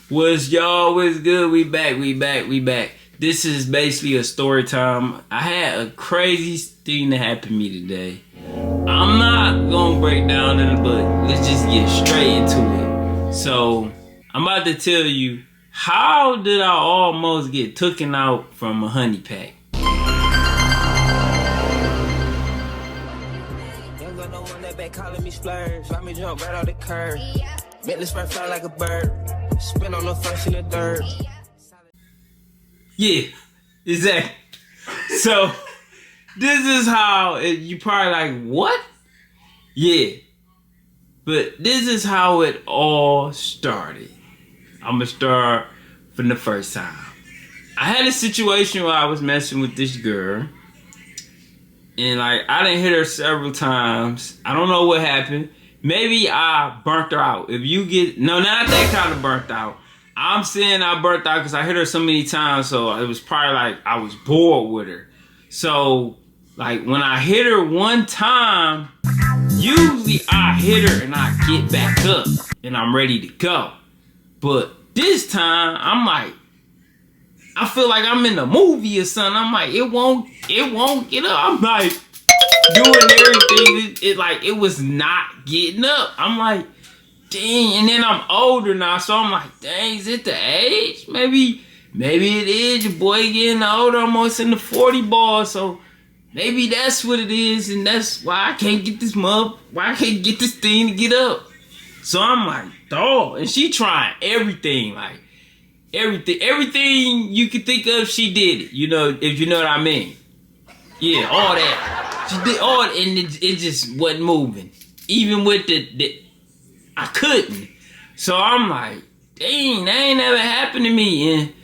What's y'all? What's good? We back. This is basically a story time. I had a crazy thing that happened to me today. I'm not gonna break down in it, but let's just get straight into it. So, I'm about to tell you, how did I almost get taken out from a honey pack? Calling me splurge, let me jump right out the curb. Make this spread fly like a bird. Spin on the first in the dirt. Yeah, exactly. So, this is how you probably like, what? Yeah. But this is how it all started. I'm gonna start from the first time. I had a situation where I was messing with this girl. And like, I done hit her several times. I don't know what happened. Maybe I burnt her out. If you get, no, not that kind of burnt out. I'm saying I burnt out because I hit her so many times. So it was probably like I was bored with her. So like when I hit her one time, usually I hit her and I get back up and I'm ready to go. But this time I'm like, I feel like I'm in a movie or something. I'm like, it won't get up. I'm like doing everything. It was not getting up. I'm like, dang. And then I'm older now, so I'm like, dang, is it the age? Maybe it is. Your boy getting older, almost in the 40 ball. So maybe that's what it is, and that's why I can't get this why I can't get this thing to get up. So I'm like, dog. And she trying everything, like. Everything you could think of, she did it. You know, if you know what I mean. Yeah, all that. She did all that, and it just wasn't moving. Even with I couldn't. So I'm like, dang, that ain't never happened to me. And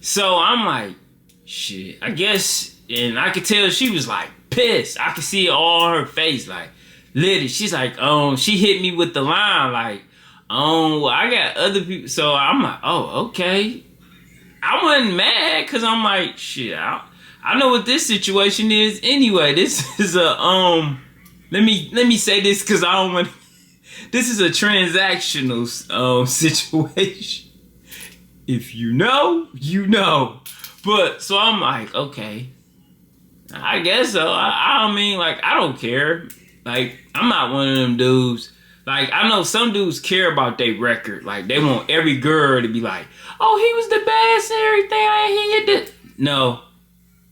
so I'm like, shit, I guess, and I could tell she was like pissed. I could see it all on her face, like, literally. She's like, she hit me with the line, like, well, I got other people, so I'm like, oh, okay. I wasn't mad, cause I'm like, shit, I know what this situation is anyway. This is a, let me say this, cause I don't want, this is a transactional, situation. If you know, you know. But, so I'm like, okay, I guess so. I mean, like, I don't care. Like, I'm not one of them dudes. Like, I know some dudes care about their record. Like, they want every girl to be like, oh, he was the best and everything. He hit it. No.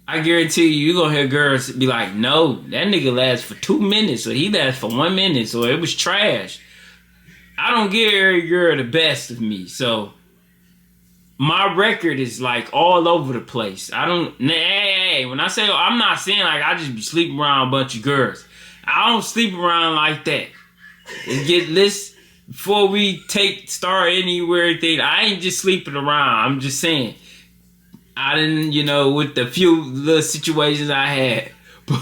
I guarantee you're going to hear girls be like, no, that nigga lasts for 2 minutes, or he lasts for 1 minute, or it was trash. I don't give every girl the best of me. So, my record is, like, all over the place. I don't, hey, when I say, I'm not saying, like, I just be sleeping around a bunch of girls. I don't sleep around like that. And get this before we start anywhere thing. I ain't just sleeping around. I'm just saying. I didn't, with the few little situations I had. But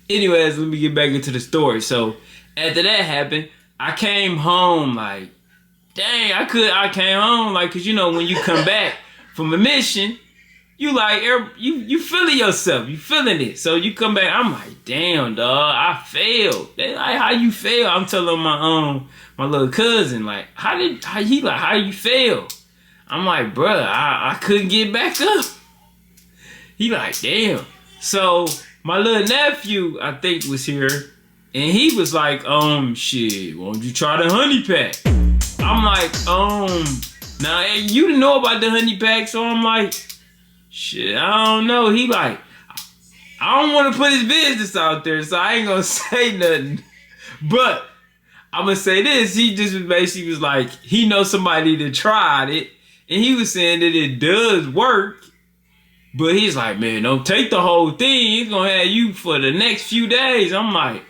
anyways, let me get back into the story. So after that happened, I came home like, dang, I came home like, cause when you come back from a mission, you like, you feeling yourself, you feeling it. So you come back, I'm like, damn, dog, I failed. They like, how you fail? I'm telling my little cousin, like, how you fail? I'm like, bruh, I couldn't get back up. He like, damn. So my little nephew, I think, was here, and he was like, shit, why don't you try the honey pack? I'm like, now you didn't know about the honey pack, so I'm like, shit, I don't know. He like, I don't want to put his business out there, so I ain't gonna say nothing. But I'm gonna say this: he just basically was like, he knows somebody that tried it, and he was saying that it does work. But he's like, man, don't take the whole thing. He's gonna have you for the next few days. I'm like,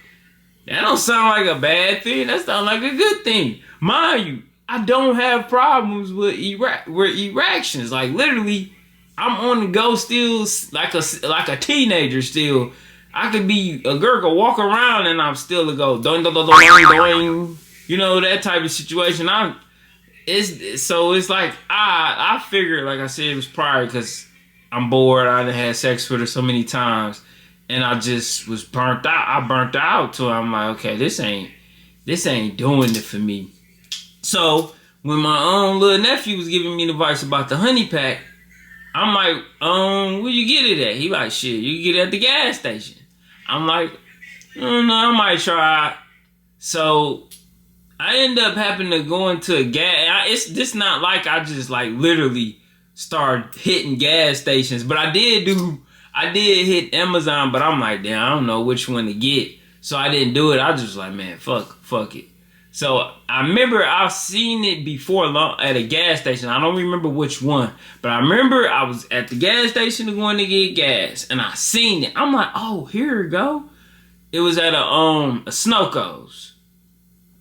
that don't sound like a bad thing. That sounds like a good thing. Mind you, I don't have problems with erections. Like literally, I'm on the go still, like a teenager still. I could be a girl, could walk around and I'm still a go doing, that type of situation. It's like I figured, like I said, it was probably because I'm bored. I done had sex with her so many times, and I just was burnt out. I burnt out, so I'm like, okay, this ain't doing it for me. So when my own little nephew was giving me advice about the honey pack, I'm like, where you get it at? He like, shit, you can get it at the gas station. I'm like, no, I might try. So I end up having to go into a gas. It's just not like I just like literally start hitting gas stations, but I did hit Amazon, but I'm like, damn, I don't know which one to get. So I didn't do it. I just like, man, fuck it. So I remember I've seen it before at a gas station. I don't remember which one, but I remember I was at the gas station going to get gas, and I seen it. I'm like, oh, here we go. It was at a Snoco's.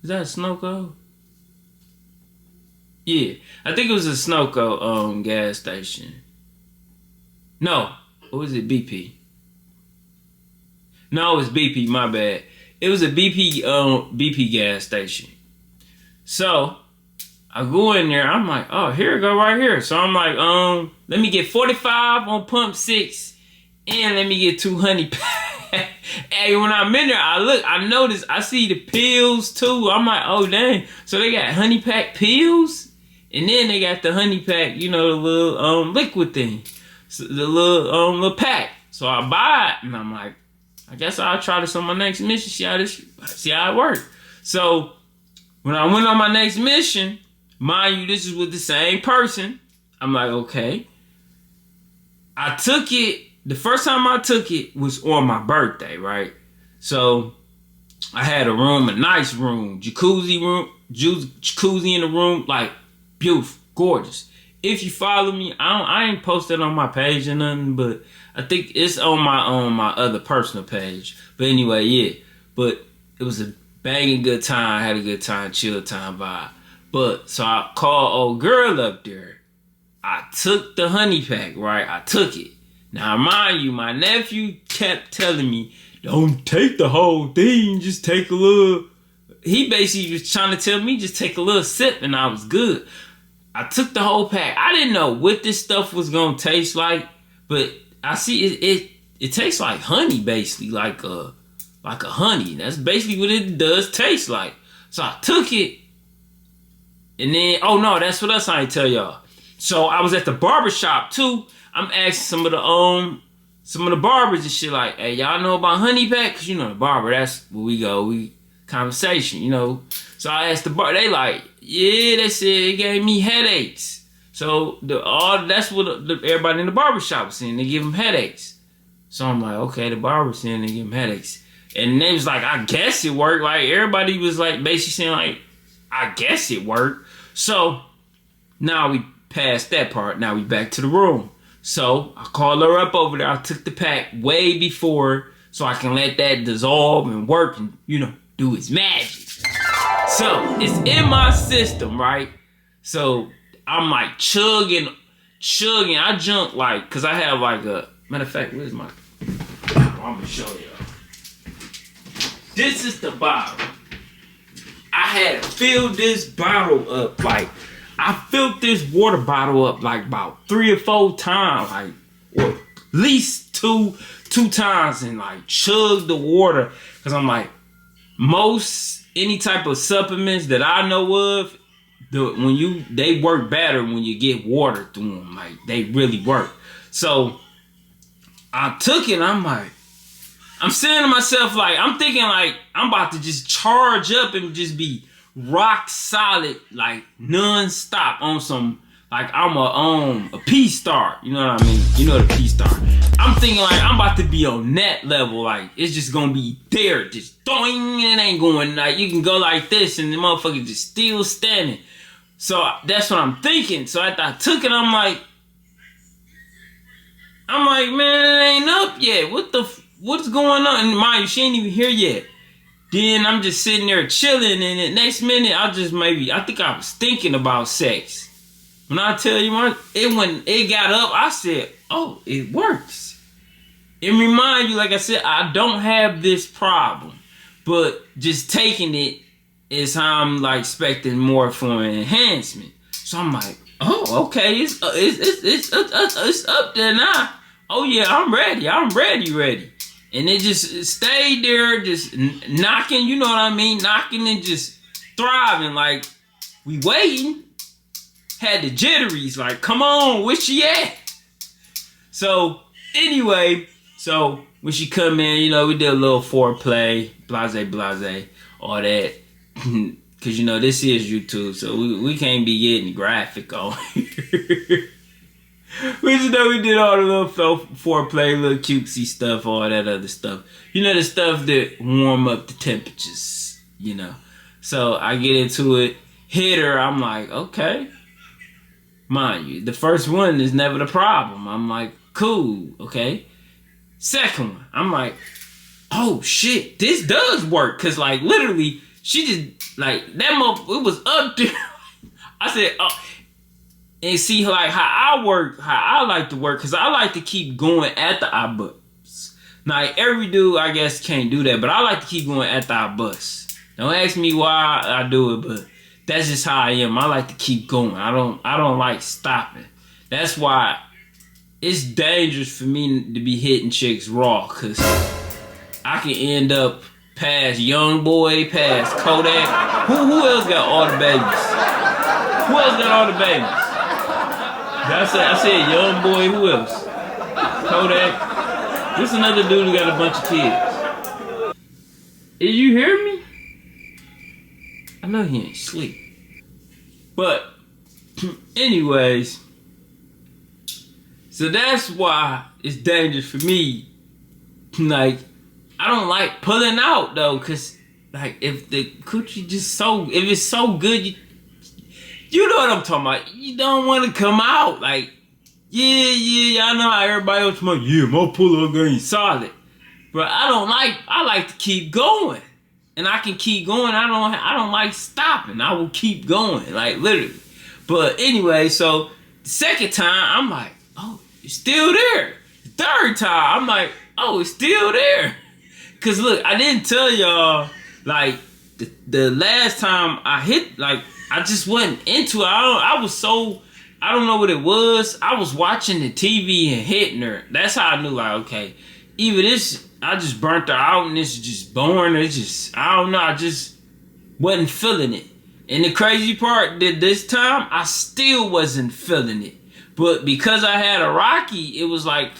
Is that a Snoco? Yeah, I think it was a Snoco gas station. No, what was it? BP. No, it was BP. My bad. It was a BP gas station. So I go in there. I'm like, oh, here we go, right here. So I'm like, let me get 45 on pump 6, and let me get 2 honey pack. Hey, when I'm in there, I notice, I see the pills too. I'm like, oh dang. So they got honey pack pills, and then they got the honey pack, the little liquid thing, so the little pack. So I buy it, and I'm like, I guess I'll try this on my next mission, see how it works. So when I went on my next mission, mind you, this is with the same person. I'm like, okay. I took it. The first time I took it was on my birthday, right? So I had a room, a nice room, jacuzzi in the room, like beautiful, gorgeous. If you follow me, I ain't posted on my page or nothing, but I think it's on my other personal page. But anyway, yeah. But it was a banging good time. I had a good time, chill time vibe. But so I called old girl up there. I took the honey pack, right? I took it. Now, mind you, my nephew kept telling me, don't take the whole thing, just take a little. He basically was trying to tell me, just take a little sip, and I was good. I took the whole pack. I didn't know what this stuff was going to taste like, but I see it tastes like honey, basically, like a honey. That's basically what it does taste like. So I took it, and then, oh no, that's what else I ain't tell y'all. So I was at the barbershop too. I'm asking some of the barbers and shit like, hey, y'all know about honey pack? Cause the barber, that's where we go. We conversation, So I asked the bar, they like, yeah, they said it gave me headaches. So that's what everybody in the barbershop was saying. They give them headaches. So I'm like, okay, the barber saying they give them headaches. And they was like, I guess it worked. Like everybody was like basically saying like, I guess it worked. So now we passed that part. Now we back to the room. So I called her up over there. I took the pack way before so I can let that dissolve and work and, do its magic. So it's in my system, right? So I'm like chugging. I junk like, cause I have like matter of fact, where's my, I'm gonna show y'all. This is the bottle. I had filled this bottle up like, I filled this water bottle up like about 3 or 4 times, like, or at least two times, and like chugged the water. Cause I'm like, any type of supplements that I know of, they work better when you get water through them. Like they really work. So I took it. I'm like, I'm saying to myself, like, I'm thinking like I'm about to just charge up and just be rock solid, like non-stop on some, like I'm a P-star, you know what I mean? You know the P-star. I'm thinking like I'm about to be on that level, like it's just gonna be there, just doing, and it ain't going, like you can go like this and the motherfucker just still standing. So that's what I'm thinking. So after I took it, I'm like, man, it ain't up yet. What's going on? And mind you, she ain't even here yet. Then I'm just sitting there chilling, and the next minute I think I was thinking about sex. When I tell you, when it got up, I said, oh, it works. It remind you, like I said, I don't have this problem, but just taking it is how I'm like expecting more for an enhancement. So I'm like, oh, okay, it's up there now. Oh yeah, I'm ready. And it just stayed there, just knocking, you know what I mean? Knocking and just thriving, like, we waiting. had the jitteries. Like, come on, where she at? So anyway, so when she come in, you know, we did a little foreplay, blase, all that. Cause you know this is YouTube, so we can't be getting graphic on here. We just know we did all the little foreplay, little cutesy stuff, all that other stuff. You know, the stuff that warm up the temperatures, you know. So I get into it, hit her, I'm like, okay. Mind you, the first one is never the problem. I'm like, cool, okay. Second one, I'm like, oh shit, this does work. Cause like literally, she just, like, that it was up there. I said, oh. And see, like, how I work, how I like to work, because I like to keep going at the eye butts. Now, every dude, I guess, can't do that, but I like to keep going at the eye butts. Don't ask me why I do it, but that's just how I am. I like to keep going. I don't like stopping. That's why it's dangerous for me to be hitting chicks raw, because I can end up past Young Boy, past Kodak. Who else got all the babies? Who else got all the babies? I said Young Boy, who else? Kodak. Just another dude who got a bunch of kids. Did you hear me? I know he ain't sleep. But, anyways, so that's why it's dangerous for me. Like, I don't like pulling out though, cause like if the coochie just if it's so good, you know what I'm talking about. You don't want to come out. Like, yeah, I know how everybody else like, yeah, my pull-up game solid. But I like to keep going. And I can keep going. I don't like stopping. I will keep going, like literally. But anyway, so the second time, I'm like, oh, it's still there. The third time, I'm like, oh, it's still there. Cause look, I didn't tell y'all, like, the last time I hit, like, I just wasn't into it. I don't know what it was. I was watching the TV and hitting her. That's how I knew, like, okay, either this, I just burnt her out and this is just boring. It's just, I don't know. I just wasn't feeling it. And the crazy part that this time, I still wasn't feeling it. But because I had a Rocky, it was like,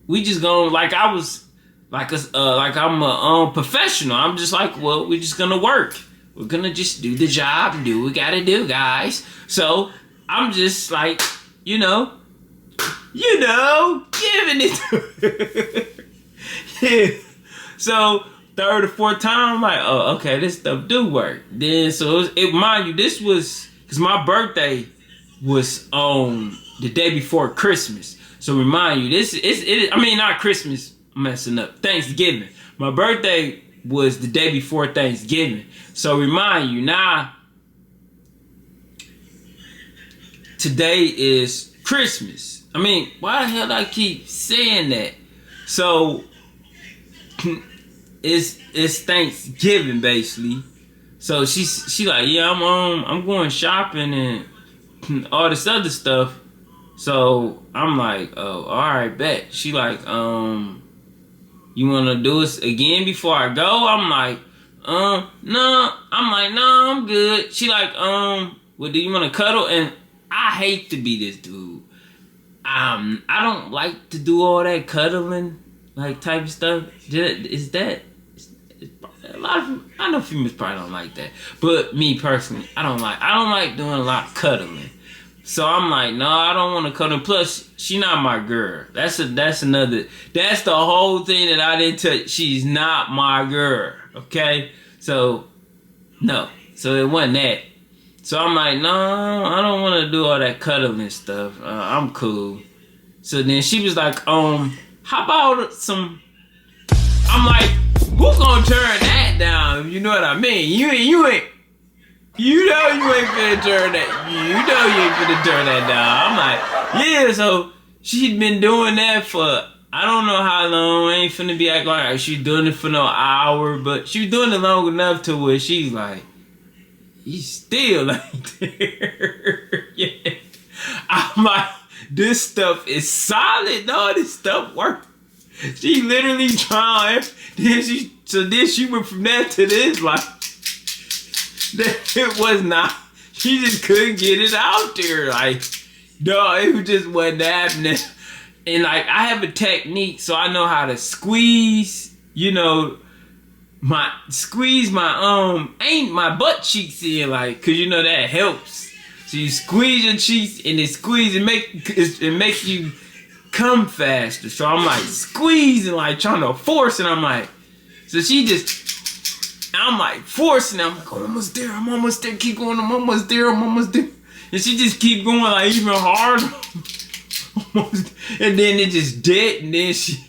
we just going, like I was, like I'm a professional. I'm just like, well, we're just gonna work. We're gonna just do the job and do what we gotta do, guys. So I'm just like, you know, giving it to yeah. So third or fourth time, I'm like, oh, okay, this stuff do work. Then so mind you, this was because my birthday was on the day before Christmas. So remind you, I mean not Christmas, I'm messing up. Thanksgiving. My birthday was the day before Thanksgiving. So remind you, now today is Christmas. I mean, why the hell do I keep saying that? So it's Thanksgiving basically. So she like, yeah, I'm going shopping and all this other stuff. So I'm like, oh, all right, bet. She like, you wanna do this again before I go? I'm like, no. I'm like, no, I'm good. She like, well, do you wanna cuddle? And I hate to be this dude. I don't like to do all that cuddling, like type of stuff. Is that a lot of? I know females probably don't like that, but me personally, I don't like doing a lot of cuddling. So I'm like, no, I don't want to cuddle. Plus, she not my girl. That's the whole thing that I didn't touch. She's not my girl. Okay, so no, so it wasn't that. So I'm like, no, I don't want to do all that cuddling stuff. I'm cool. So then she was like, how about some? I'm like, who gonna turn that down? You know what I mean? You ain't. You know you ain't finna turn that. You know you ain't finna turn that down. I'm like, yeah. So she'd been doing that for I don't know how long. I ain't finna be acting like she's doing it for no hour, but she was doing it long enough to where she's like, he's still ain't there. Yeah. I'm like, this stuff is solid. No, this stuff works. She literally trying. Then she went from that to this. Like, it was not. She just couldn't get it out there. Like, no, it just wasn't happening. And like, I have a technique, so I know how to squeeze, you know, my butt cheeks in, like, cause you know that helps. So you squeeze your cheeks and it makes you come faster. So I'm like squeezing, like trying to force it. I'm like, so I'm like forcing it. I'm like, oh, I'm almost there. Keep going. I'm almost there. And she just keep going like even harder. And then it just dead. And then she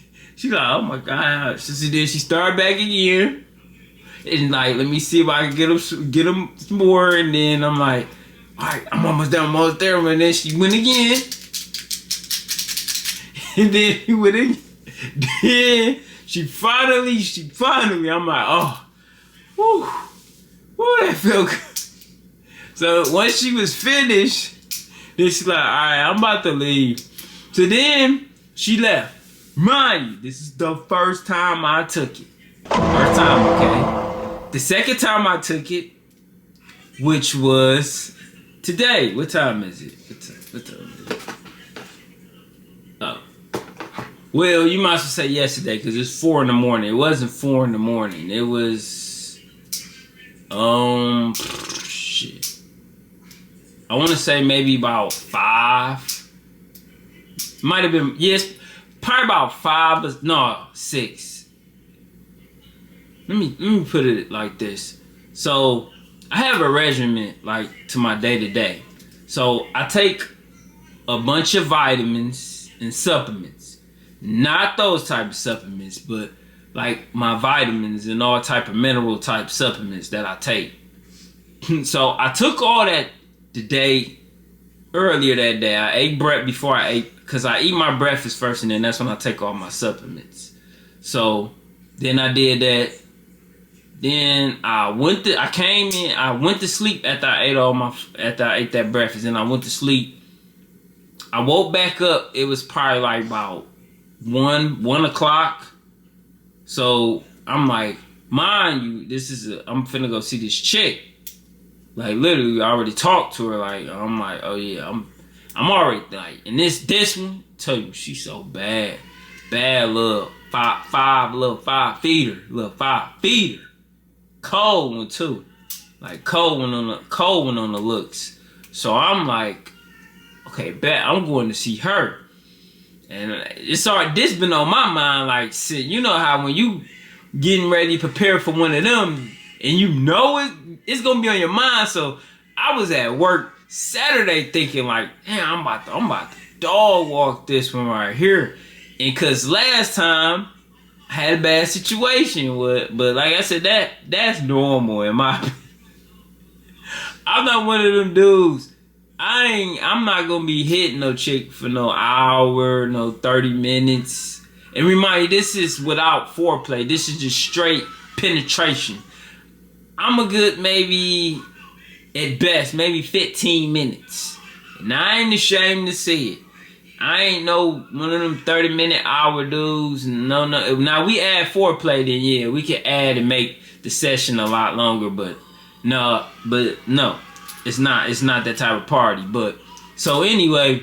like, oh my God. So then she started back again. And like, let me see if I can get them some more. And then I'm like, all right, I'm almost there. And then she went again. And then he went again. Then she finally, I'm like, oh, whew, that felt good. So once she was finished, then she's like, all right, I'm about to leave. So then she left. Mind you, this is the first time I took it. First time, okay? The second time I took it, which was today. What time is it? What time is it? Oh. Well, you might as well say yesterday because it's 4 in the morning. It wasn't 4 in the morning. It was, shit. I want to say maybe about 5. Might have been, yes, probably about 5, but no, 6. Let me put it like this. So I have a regimen like to my day-to-day. So I take a bunch of vitamins and supplements. Not those type of supplements, but like my vitamins and all type of mineral type supplements that I take. So I took all that earlier that day. I ate bread before I ate, because I eat my breakfast first and then that's when I take all my supplements. So then I did that. Then I went to sleep after I ate that breakfast, and I went to sleep. I woke back up, it was probably like about 1 o'clock. So I'm like, mind you, I'm finna go see this chick. Like literally, I already talked to her. Like I'm like, oh yeah, I'm already like, and this one, tell you, she's so bad, little five feeder, cold one too, like cold one on the looks. So I'm like, okay, bet I'm going to see her. And this been on my mind, like, shit, you know how when you getting ready to prepare for one of them, and you know it's gonna be on your mind. So I was at work Saturday thinking like, damn, I'm about to dog walk this one right here. And cause last time I had a bad situation but like I said, that's normal in my opinion. I'm not one of them dudes. I'm not gonna be hitting no chick for no hour, no 30 minutes. And remind you, this is without foreplay. This is just straight penetration. I'm a good maybe, at best, maybe 15 minutes. And I ain't ashamed to say it. I ain't no one of them 30-minute hour dudes. No. Now we add foreplay, then yeah, we can add and make the session a lot longer. But no, it's not that type of party. But so anyway,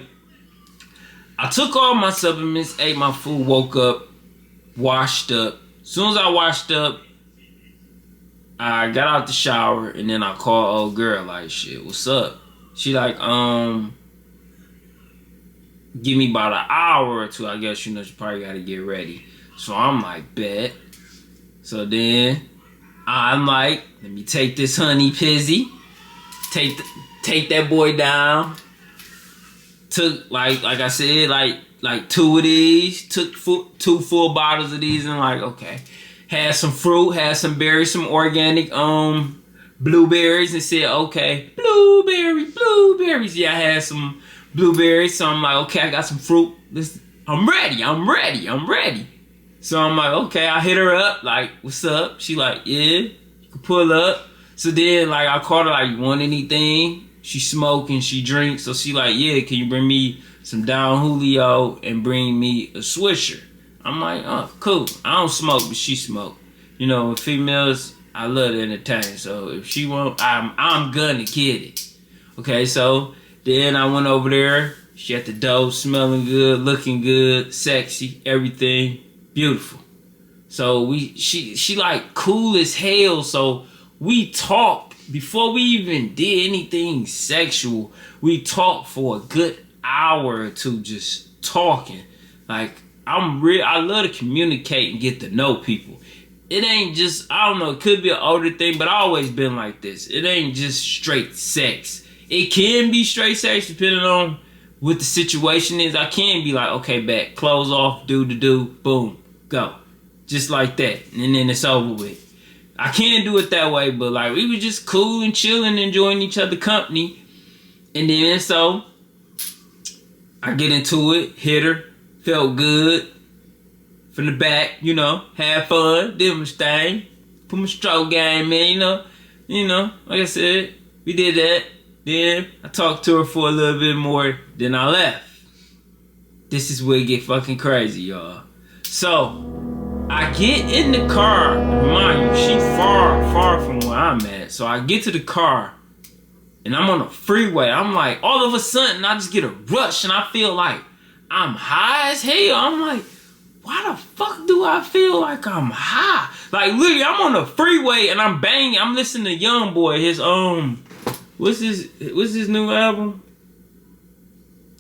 I took all my supplements, ate my food, woke up, washed up. As soon as I washed up, I got out the shower, and then I called old girl like, shit, what's up? She like, give me about an hour or two. I guess, you know, she probably got to get ready. So I'm like, bet. So then I'm like, let me take this honey pizzy, take that boy down. Took like I said, like 2 of these. Took 2 full bottles of these, and like, okay. Had some fruit, had some berries, some organic blueberries, and said, okay, blueberries. Yeah, I had some blueberries, so I'm like, okay, I got some fruit. I'm ready. So I'm like, okay, I hit her up, like, what's up? She like, yeah, you can pull up. So then, like, I called her, like, you want anything? She smoke and she drinks, so she like, yeah, can you bring me some Don Julio and bring me a Swisher? I'm like, oh, cool. I don't smoke, but she smoke. You know, females, I love to entertain. So if she won't, I'm gonna get it. Okay, so then I went over there. She at the door, smelling good, looking good, sexy, everything, beautiful. So she like cool as hell. So we talked before we even did anything sexual. We talked for a good hour or two, just talking. Like I love to communicate and get to know people. It ain't just, I don't know, it could be an older thing, but I always been like this. It ain't just straight sex. It can be straight sex depending on what the situation is. I can be like, okay, back, clothes off, do, boom, go. Just like that. And then it's over with. I can't do it that way, but like we were just cool and chilling, enjoying each other's company. And then so I get into it, hit her, felt good. From the back, you know, had fun, did my thing, put my stroke game in, you know, like I said, we did that. Then I talked to her for a little bit more, then I left. This is where it get fucking crazy, y'all. So I get in the car, mind you, she far from where I'm at. So I get to the car and I'm on a freeway. I'm like, all of a sudden I just get a rush and I feel like I'm high as hell. I'm like, why the fuck do I feel like I'm high? Like literally, I'm on the freeway and I'm banging. I'm listening to Young Boy. His what's his new album?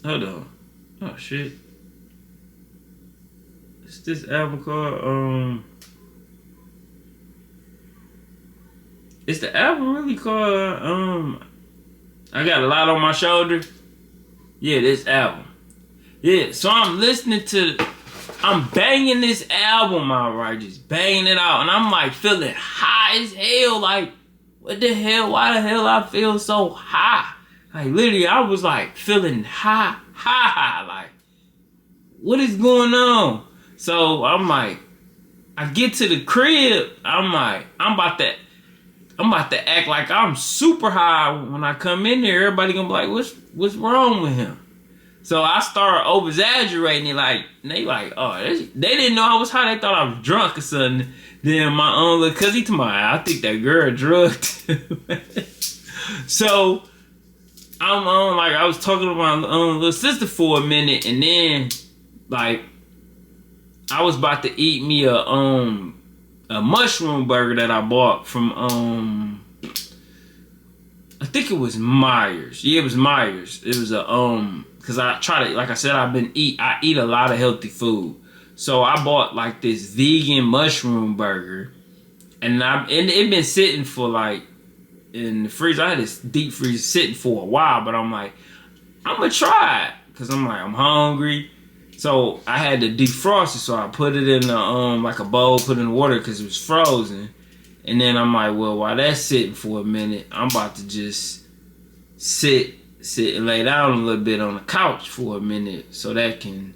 Hold on. Oh shit. What's this album called? Is the album really called I Got a Lot on My Shoulder? Yeah, this album. Yeah, so I'm listening to. I'm banging this album out, right? Just banging it out. And I'm like feeling high as hell. Like, what the hell? Why the hell I feel so high? Like, literally, I was like feeling high. Like, what is going on? So I'm like, I get to the crib. I'm like, I'm about to act like I'm super high when I come in there. Everybody gonna be like, what's wrong with him? So I started over-exaggerating it, like, and they like, oh, they didn't know I was high. They thought I was drunk or something. Then my own little cousin, he told me, I think that girl drugged. So I'm on, like, I was talking to my little sister for a minute, and then, like, I was about to eat me a mushroom burger that I bought from, I think it was Myers. Yeah, it was Myers. It was because I try to, like I said, I eat a lot of healthy food. So I bought like this vegan mushroom burger, and it been sitting for like in the freezer. I had this deep freezer sitting for a while, but I'm like, I'm gonna try it because I'm like, I'm hungry. So I had to defrost it, so I put it in the like a bowl, put it in water because it was frozen. And then I'm like, well, while that's sitting for a minute, I'm about to just sit and lay down a little bit on the couch for a minute so that can.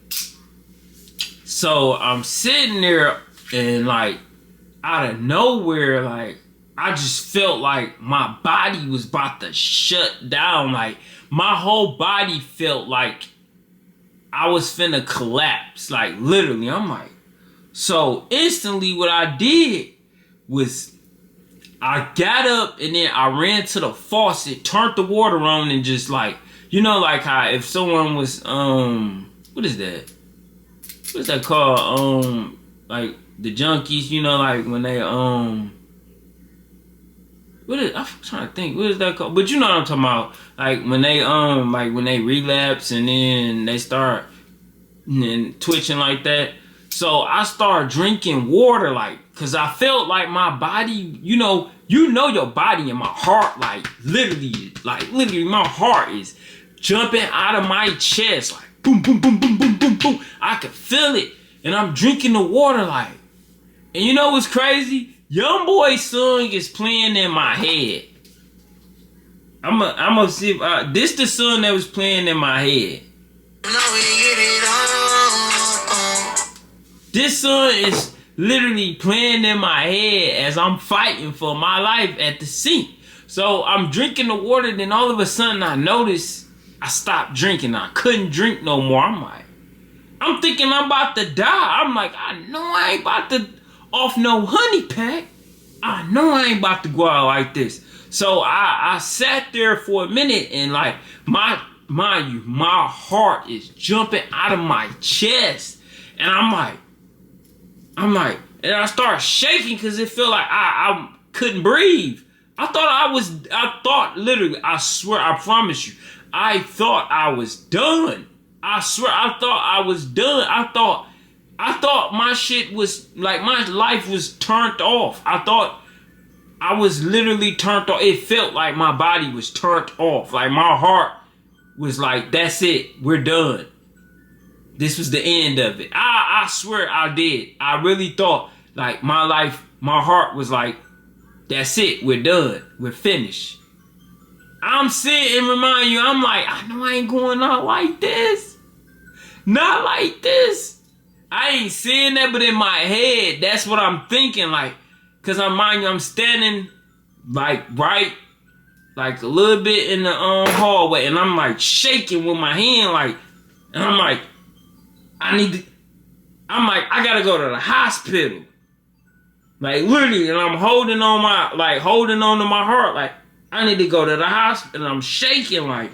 So I'm sitting there and like out of nowhere, like I just felt like my body was about to shut down. Like my whole body felt like I was finna collapse. Like literally, I'm like, so instantly what I did was I got up and then I ran to the faucet, turned the water on, and just like, you know, like how if someone was what is that? What is that called? Like the junkies, you know, like when they I'm trying to think, what is that called? But you know what I'm talking about. Like when they relapse and then they start and twitching like that. So I started drinking water, like, cause I felt like my body, you know your body and my heart, like literally my heart is jumping out of my chest, like boom, boom, boom, boom, boom, boom, boom. I could feel it, and I'm drinking the water, like, and you know what's crazy? Young Boy's song is playing in my head. I'm gonna see if this the song that was playing in my head. This song is literally playing in my head as I'm fighting for my life at the sink. So I'm drinking the water, then all of a sudden I noticed I stopped drinking. I couldn't drink no more. I'm thinking I'm about to die. I'm like, I know I ain't about to off no honey pack. I know I ain't about to go out like this. So I sat there for a minute and like mind you, my heart is jumping out of my chest. And I'm like, and I start shaking because it felt like I couldn't breathe. I thought literally, I swear, I promise you, I thought I was done. I swear, I thought I was done. I thought my shit was, like, my life was turned off. I thought I was literally turned off. It felt like my body was turned off. Like, my heart was like, that's it. We're done. This was the end of it. I swear I did. I really thought, like, my life, my heart was like, that's it. We're done. We're finished. I'm sitting and remind you, I'm like, I know I ain't going out like this. Not like this. I ain't saying that, but in my head, that's what I'm thinking. Like, cause I'm standing like right, like a little bit in the hallway, and I'm like shaking with my hand, like, and I'm like, I gotta go to the hospital. Like literally, and I'm holding on to my heart, like, I need to go to the hospital, and I'm shaking, like.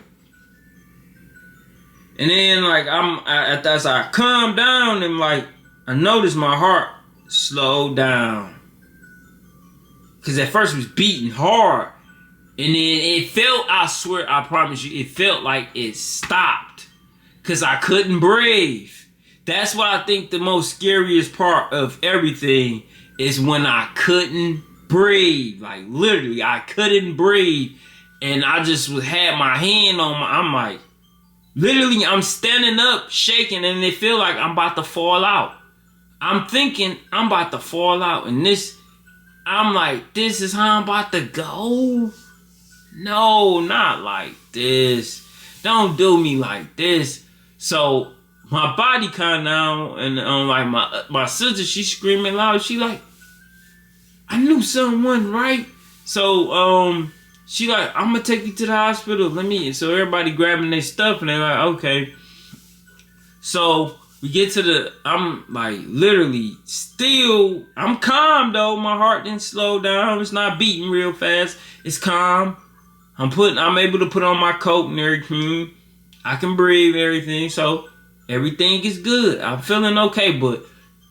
And then, like, as I calm down, and, like, I noticed my heart slowed down. Because at first it was beating hard. And then it felt, I swear, I promise you, it felt like it stopped. Because I couldn't breathe. That's what I think the most scariest part of everything is when I couldn't breathe. Like, literally, I couldn't breathe. And I just had my hand on I'm like, literally, I'm standing up, shaking, and it feel like I'm about to fall out. I'm thinking I'm about to fall out, and I'm like, this is how I'm about to go? No, not like this. Don't do me like this. So my body calmed down, and like my sister, she's screaming loud. She like, I knew something wasn't right. So she like, I'm gonna take you to the hospital. So everybody grabbing their stuff, and they're like, okay. So we get to I'm like literally still, I'm calm though. My heart didn't slow down. It's not beating real fast. It's calm. I'm able to put on my coat and everything. I can breathe, everything. So everything is good. I'm feeling okay, but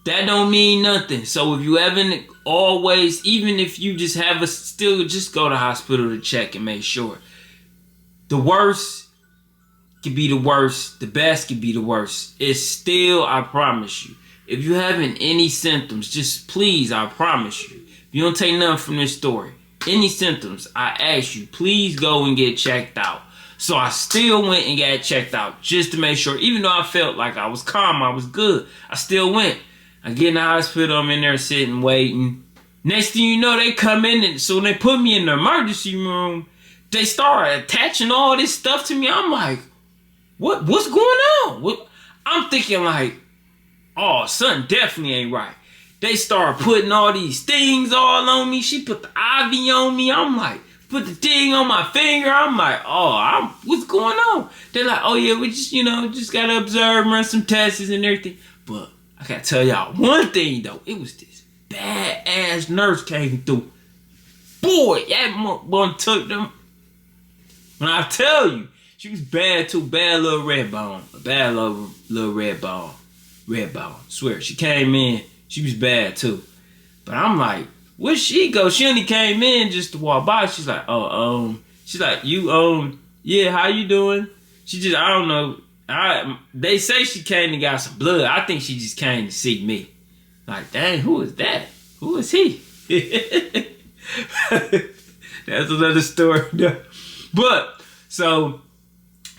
that don't mean nothing. So if you haven't always, even if you just just go to the hospital to check and make sure. The worst could be the worst. The best could be the worst. It's still, I promise you. If you having any symptoms, just please, I promise you. If you don't take nothing from this story, any symptoms, I ask you, please go and get checked out. So I still went and got checked out just to make sure. Even though I felt like I was calm, I was good, I still went. I get in the hospital, I'm in there sitting, waiting. Next thing you know, they come in, and so when they put me in the emergency room, they start attaching all this stuff to me. I'm like, what's going on? I'm thinking like, oh, something definitely ain't right. They start putting all these things all on me. She put the IV on me. I'm like, put the thing on my finger. I'm like, oh, what's going on? They're like, oh yeah, we just gotta observe, run some tests and everything. But I gotta tell y'all one thing though. It was this badass nurse came through. Boy, that one took them. When I tell you, she was bad too. Bad little red bone. A bad little red bone. Red bone. Swear, she came in. She was bad too. But I'm like, where'd she go? She only came in just to walk by. She's like, she's like, yeah, how you doing? She just, I don't know. They say she came and got some blood. I think she just came to see me. Like, dang, who is that? Who is he? That's another story. But, so,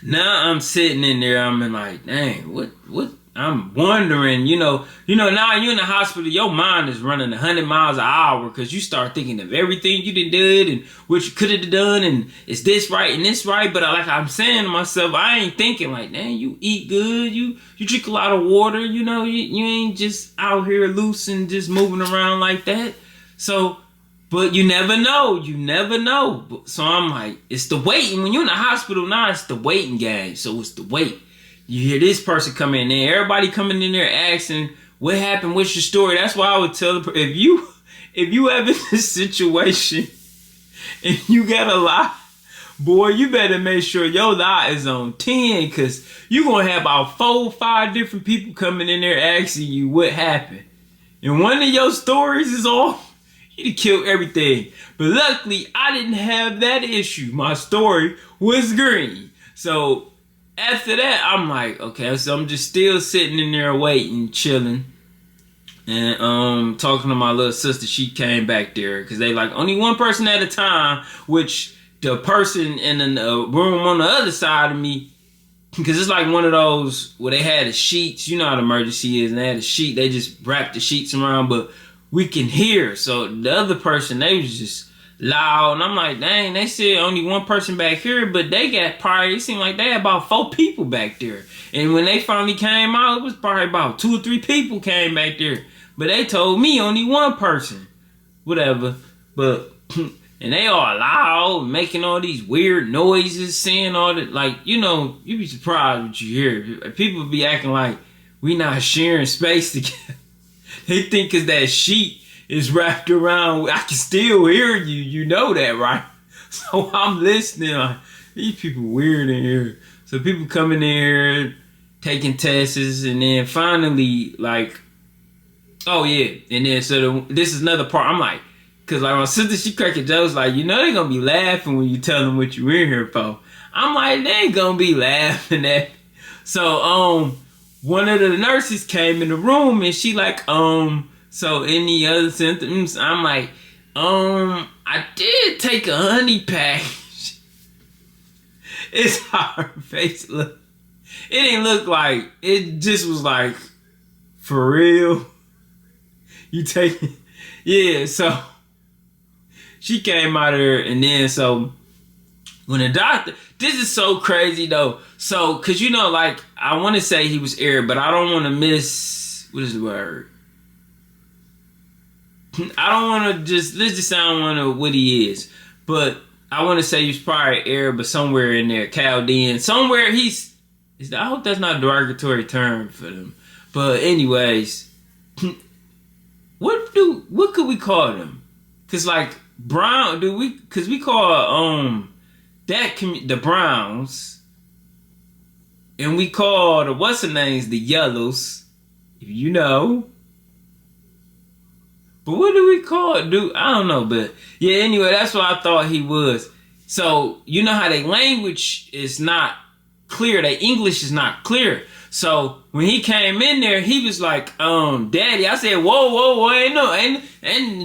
now I'm sitting in there. I'm like, dang, what? I'm wondering, now you're in the hospital, your mind is running 100 miles an hour because you start thinking of everything you did and what you could have done and is this right and this right. But like I'm saying to myself, I ain't thinking like, dang, you eat good, you drink a lot of water, you ain't just out here loose and just moving around like that. So, but you never know. So I'm like, it's the waiting. When you're in the hospital now, it's the waiting game. So it's the wait. You hear this person coming in there, everybody coming in there asking, what happened, what's your story? That's why I would tell the person, if you have in this situation and you got a lie, boy, you better make sure your lie is on 10, because you're going to have about 4 or 5 different people coming in there asking you what happened. And one of your stories is off, you'd kill everything. But luckily, I didn't have that issue. My story was green. So after that, I'm like, okay, so I'm just still sitting in there waiting, chilling. And talking to my little sister. She came back there because they like only one person at a time, which the person in the room on the other side of me, because it's like one of those where they had the sheets, you know how the emergency is, and they had a sheet, they just wrapped the sheets around, but we can hear. So the other person, they was just loud, and I'm like, dang, they said only one person back here, but they got probably, it seemed like they had about 4 people back there. And when they finally came out, it was probably about 2 or 3 people came back there. But they told me only one person. Whatever. But, and they all loud, making all these weird noises, saying all that. Like, you know, you'd be surprised what you hear. People be acting like we not sharing space together. They think because that sheet is wrapped around, I can still hear you. You know that, right? So I'm listening. Like, these people weird in here. So people coming in here, taking tests, and then finally, like, oh yeah, and then so this is another part. I'm like, cause like my sister, she cracking jokes like, you know they gonna be laughing when you tell them what you in here for. I'm like, they ain't gonna be laughing at. So one of the nurses came in the room and she like so any other symptoms? I'm like, I did take a honey package. It's how her face looked. It didn't look like, it just was like, for real. You take it. Yeah, so she came out of there, and then so when the doctor, this is so crazy though. So, cause you know, like I want to say he was Arab, but I don't want to miss, what is the word? I don't want to just, let's just say I don't want to what he is, but I want to say he's probably Arab, but somewhere in there, Chaldean, somewhere I hope that's not a derogatory term for them. But anyways, what could we call them? Cause like brown, cause we call the browns, and we call the what's the names the yellows, if you know. But what do we call it? I don't know, but yeah. Anyway, that's what I thought he was. So you know how their language is not clear, their English is not clear. So when he came in there, he was like, daddy. I said, whoa, ain't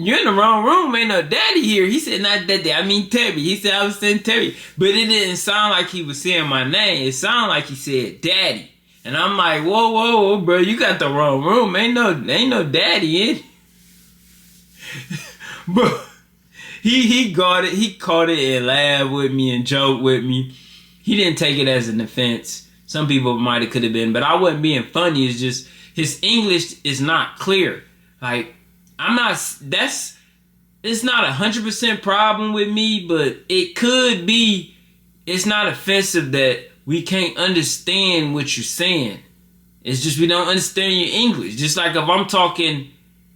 you're in the wrong room, ain't no daddy here. He said, not daddy, I mean Terry. He said, I was saying Terry. But it didn't sound like he was saying my name. It sounded like he said daddy. And I'm like, whoa, bro, you got the wrong room. Ain't no daddy in. But he got it. He caught it and laughed with me and joked with me. He didn't take it as an offense. Some people might have could have been, but I wasn't being funny. It's just his English is not clear. Like it's not 100% problem with me, but it could be. It's not offensive that we can't understand what you're saying. It's just we don't understand your English. Just like if I'm talking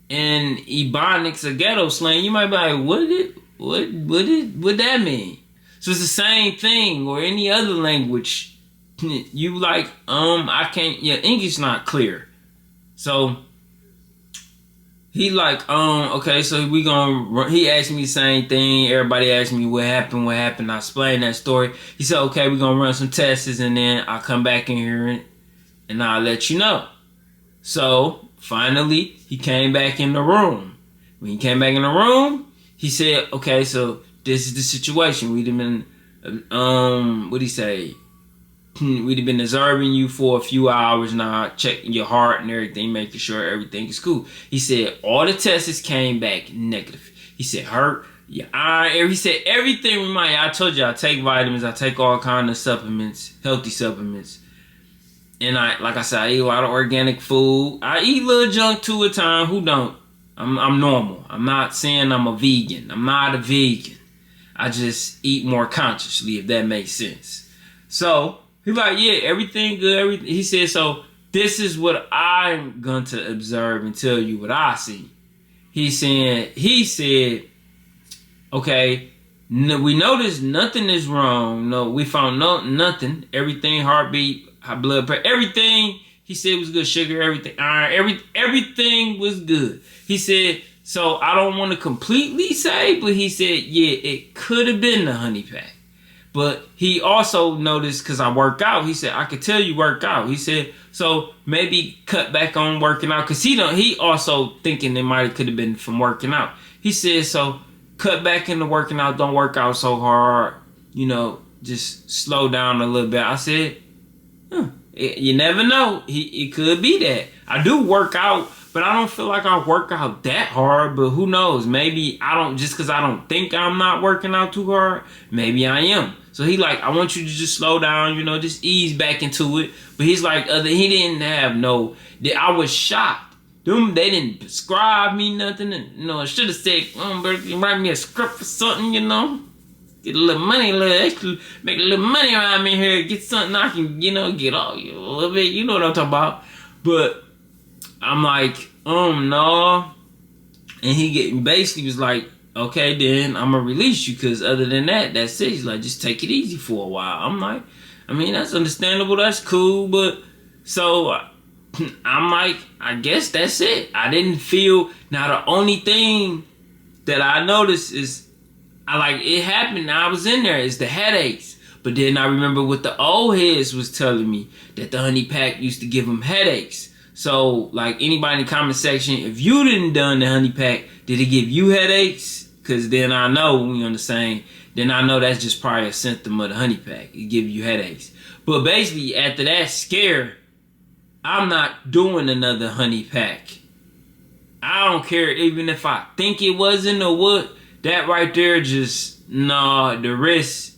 in Ebonics or ghetto slang, you might be like, what that mean? So it's the same thing, or any other language. You like, I can't, your English not clear. So he like, okay, so he asked me the same thing. Everybody asked me what happened. I explained that story. He said, okay, we're going to run some tests, and then I'll come back in here and I'll let you know. So finally, he came back in the room. When he came back in the room, he said, okay, so this is the situation. We'd have been, what'd he say? We'd have been observing you for a few hours now, checking your heart and everything, making sure everything is cool. He said all the tests came back negative. He said hurt, your iron. He said everything remind. I told you I take vitamins, I take all kind of supplements, healthy supplements, and like I said, I eat a lot of organic food. I eat a little junk too at time. Who don't? I'm normal. I'm not saying I'm a vegan. I'm not a vegan. I just eat more consciously, if that makes sense. So he's like, yeah, everything good. He said, so this is what I'm going to observe and tell you what I see. He said, okay, No, we noticed nothing is wrong. No, we found nothing. Everything, heartbeat, high blood pressure, everything. He said was good. Sugar, everything. Everything was good. He said, so I don't want to completely say, but he said, yeah, it could have been the honey pack. But he also noticed, because I work out, he said, I could tell you work out. He said, so maybe cut back on working out. Because he also thinking it might could have been from working out. He said, so cut back into working out. Don't work out so hard. You know, just slow down a little bit. I said, you never know. It could be that. I do work out, but I don't feel like I work out that hard. But who knows? Maybe I don't, just because I don't think I'm not working out too hard, maybe I am. So he like, I want you to just slow down, you know, just ease back into it. But he's like, he didn't have I was shocked. They didn't prescribe me nothing. And, you know, I should have said, write me a script or something, you know. Get a little money, a little extra, make a little money around me here. Get something I can, you know, get off you a little bit. You know what I'm talking about. But I'm like, no. And he basically was like, okay, then I'm going to release you, because other than that, that's it. He's like, just take it easy for a while. I'm like, I mean, that's understandable. That's cool. But so I'm like, I guess that's it. I didn't feel. Now, the only thing that I noticed is, it happened. I was in there. It's the headaches. But then I remember what the old heads was telling me, that the honey pack used to give them headaches. So, like, anybody in the comment section, if you didn't done the honey pack, did it give you headaches? Because then I know we on the same. Then I know that's just probably a symptom of the honey pack. It give you headaches. But basically, after that scare, I'm not doing another honey pack. I don't care even if I think it wasn't or what. That right there just, no, the risk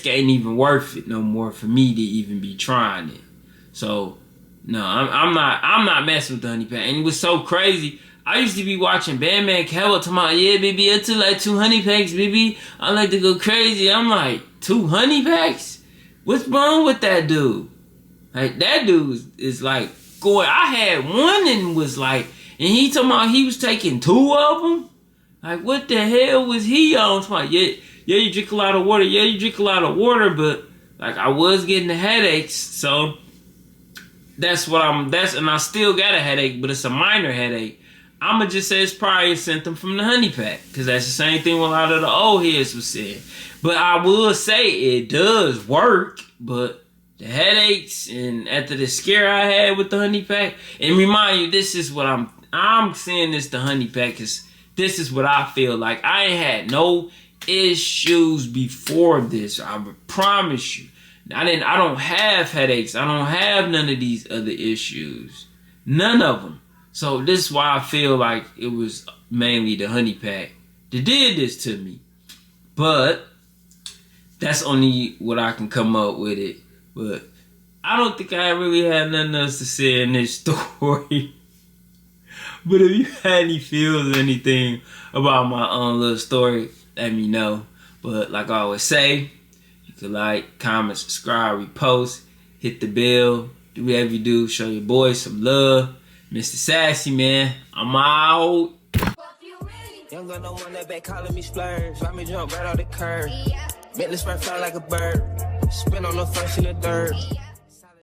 ain't even worth it no more for me to even be trying it. So, no, I'm not messing with the honey pack. And it was so crazy. I used to be watching Batman Cowboy talking about, yeah, baby, I took like 2 honey packs, baby. I like to go crazy. I'm like, 2 honey packs? What's wrong with that dude? Like, that dude is like going, I had one and was like, and he talking about he was taking 2 of them? Like, what the hell was he on? Talking about, yeah, you drink a lot of water. Yeah, you drink a lot of water, but like, I was getting the headaches, so and I still got a headache, but it's a minor headache. I'ma just say it's probably a symptom from the honey pack, because that's the same thing a lot of the old heads was saying. But I will say it does work, but the headaches and after the scare I had with the honey pack, and remind you, this is what I'm saying this the honey pack, because this is what I feel like. I ain't had no issues before this. I promise you. I don't have headaches. I don't have none of these other issues. None of them. So this is why I feel like it was mainly the honey pack that did this to me. But that's only what I can come up with it. But I don't think I really have nothing else to say in this story. But if you had any feels or anything about my own little story, let me know. But like I always say, you can like, comment, subscribe, repost, hit the bell, do whatever you do, show your boys some love. Mr. Sassy, man, I'm out. Young girl, no one that back calling me splurge. Let me jump right off the curb. Bentley spread fly like a bird. Spin on the first and the third.